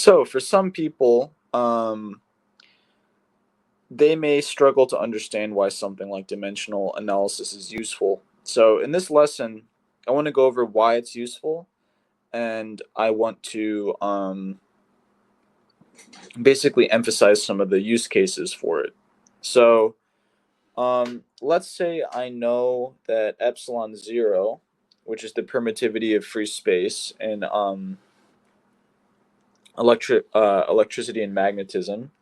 So for some people, they may struggle to understand why something like dimensional analysis is useful. So in this lesson, I want to go over why it's useful, and I want to basically emphasize some of the use cases for it. So let's say I know that epsilon zero, which is the permittivity of free space in electricity and magnetism.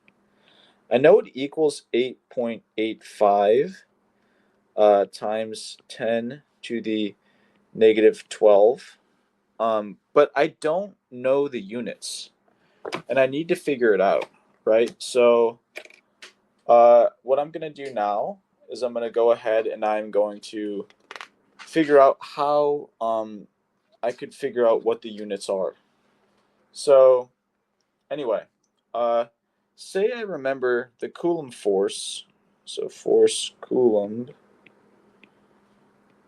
I know it equals 8.85 times 10 to the negative 12, but I don't know the units, and I need to figure it out, right? So what I'm going to do now is I'm going to go ahead and I'm going to figure out how I could figure out what the units are. So anyway, uh, say I remember the Coulomb force. So force Coulomb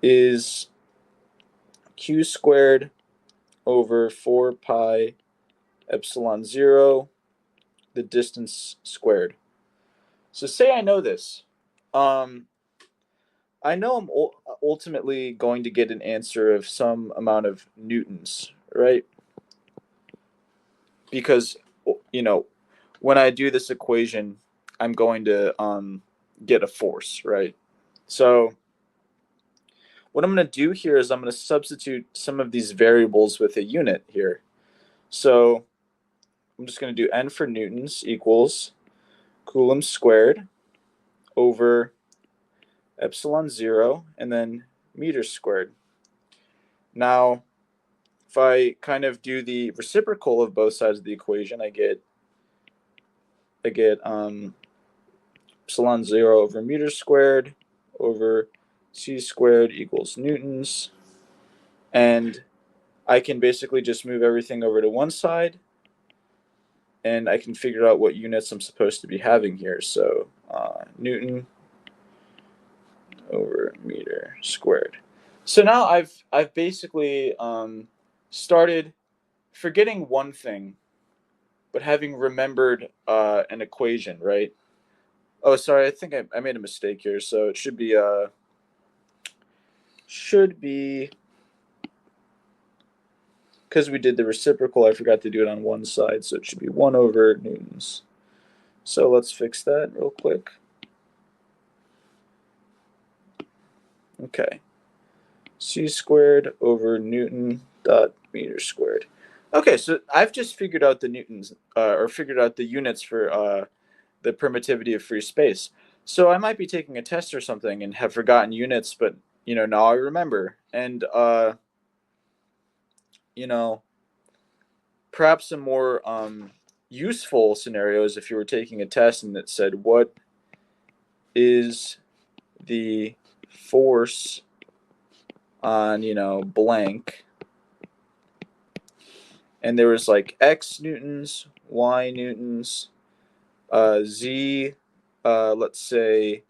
is q squared over 4 pi epsilon 0, the distance squared. So say I know this. I know I'm ultimately going to get an answer of some amount of newtons, right? Because, when I do this equation, I'm going to get a force, right? So what I'm going to do here is I'm going to substitute some of these variables with a unit here. So I'm just going to do N for newtons equals Coulomb squared over epsilon 0 and then meters squared. Now, if I kind of do the reciprocal of both sides of the equation, I get epsilon 0 over meters squared over c squared equals newtons. And I can basically just move everything over to one side, and I can figure out what units I'm supposed to be having here. So Newton over meter squared. So now I've basically started forgetting one thing, but having remembered an equation, right? Oh, sorry, I think I made a mistake here. So it should be because we did the reciprocal, I forgot to do it on one side, so it should be 1 over newtons. So let's fix that real quick. Okay. C squared over Newton dot meter squared. Okay, so I've just figured out the newtons, or figured out the units for the permittivity of free space. So I might be taking a test or something and have forgotten units, but now I remember. And perhaps a more useful scenario is if you were taking a test and it said, what is the force on blank, and there was like x newtons, y newtons, z let's say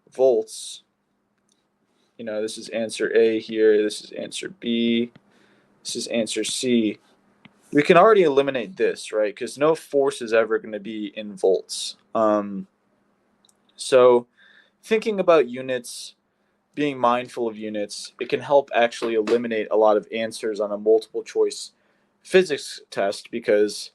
volts. This is answer A here, this is answer B, this is answer C. We can already eliminate this, right? Because no force is ever going to be in volts. So thinking about units, being mindful of units, it can help actually eliminate a lot of answers on a multiple choice physics test, because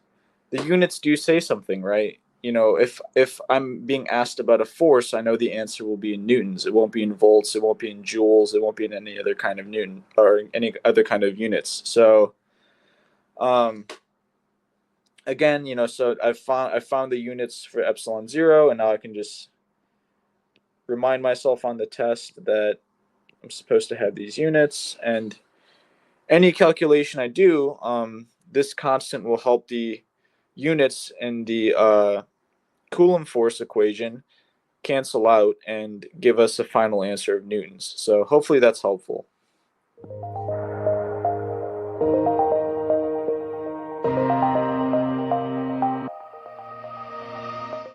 the units do say something, right? If I'm being asked about a force, I know the answer will be in newtons. It won't be in volts, it won't be in joules, it won't be in any other kind of newton or any other kind of units. So again, so I found the units for epsilon 0, and now I can just remind myself on the test that I'm supposed to have these units, and any calculation I do, this constant will help the units in the Coulomb force equation cancel out and give us a final answer of newtons. So hopefully that's helpful.